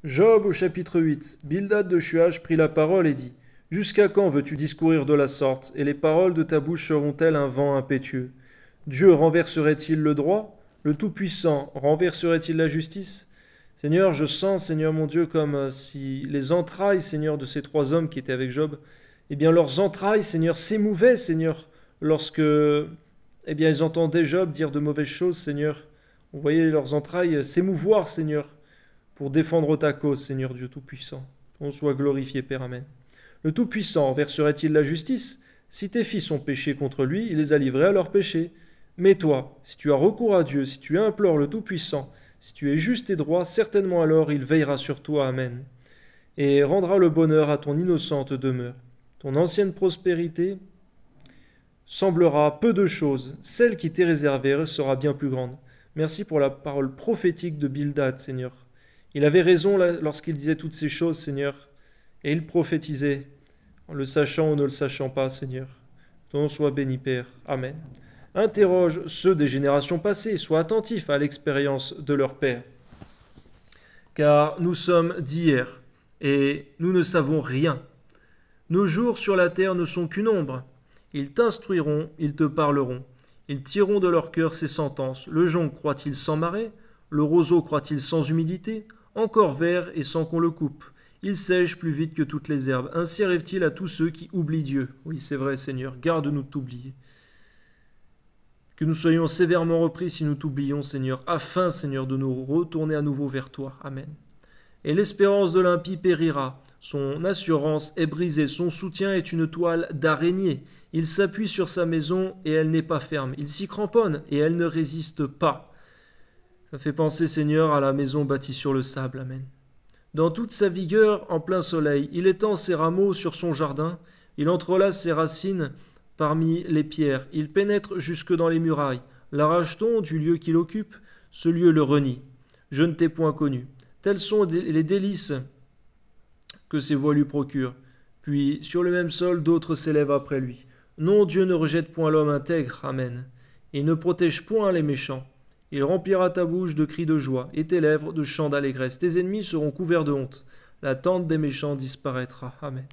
Job au chapitre 8. Bildad de Shuach prit la parole et dit: Jusqu'à quand veux-tu discourir de la sorte, et les paroles de ta bouche seront-elles un vent impétueux? Dieu renverserait-il le droit? Le Tout-Puissant renverserait-il la justice? Seigneur, je sens, Seigneur mon Dieu, comme si les entrailles, Seigneur, de ces trois hommes qui étaient avec Job, eh bien leurs entrailles, Seigneur, s'émouvaient, Seigneur, lorsque, eh bien, ils entendaient Job dire de mauvaises choses, Seigneur. On voyait leurs entrailles s'émouvoir, Seigneur, pour défendre ta cause, Seigneur Dieu Tout-Puissant. Ton soit glorifié, Père, Amen. Le Tout-Puissant verserait-il la justice? Si tes fils ont péché contre lui, il les a livrés à leur péché. Mais toi, si tu as recours à Dieu, si tu implores le Tout-Puissant, si tu es juste et droit, certainement alors il veillera sur toi, Amen, et rendra le bonheur à ton innocente demeure. Ton ancienne prospérité semblera peu de choses, celle qui t'est réservée sera bien plus grande. Merci pour la parole prophétique de Bildad, Seigneur. Il avait raison lorsqu'il disait toutes ces choses, Seigneur, et il prophétisait, en le sachant ou ne le sachant pas, Seigneur. Ton nom soit béni, Père. Amen. Interroge ceux des générations passées, sois attentif à l'expérience de leur Père. Car nous sommes d'hier, et nous ne savons rien. Nos jours sur la terre ne sont qu'une ombre. Ils t'instruiront, ils te parleront. Ils tireront de leur cœur ces sentences. Le jonc croit-il sans marée? Le roseau croit-il sans humidité? Encore vert et sans qu'on le coupe. Il sèche plus vite que toutes les herbes. Ainsi arrive-t-il à tous ceux qui oublient Dieu. Oui, c'est vrai, Seigneur, garde-nous de t'oublier. Que nous soyons sévèrement repris si nous t'oublions, Seigneur, afin, Seigneur, de nous retourner à nouveau vers toi. Amen. Et l'espérance de l'impie périra. Son assurance est brisée, son soutien est une toile d'araignée. Il s'appuie sur sa maison et elle n'est pas ferme. Il s'y cramponne et elle ne résiste pas. Ça fait penser, Seigneur, à la maison bâtie sur le sable. Amen. Dans toute sa vigueur, en plein soleil, il étend ses rameaux sur son jardin, il entrelace ses racines parmi les pierres, il pénètre jusque dans les murailles. L'arrache-t-on du lieu qu'il occupe? Ce lieu le renie. Je ne t'ai point connu. Tels sont les délices que ses voies lui procurent. Puis, sur le même sol, d'autres s'élèvent après lui. Non, Dieu ne rejette point l'homme intègre. Amen. Il ne protège point les méchants. Il remplira ta bouche de cris de joie et tes lèvres de chants d'allégresse. Tes ennemis seront couverts de honte. La tente des méchants disparaîtra. Amen.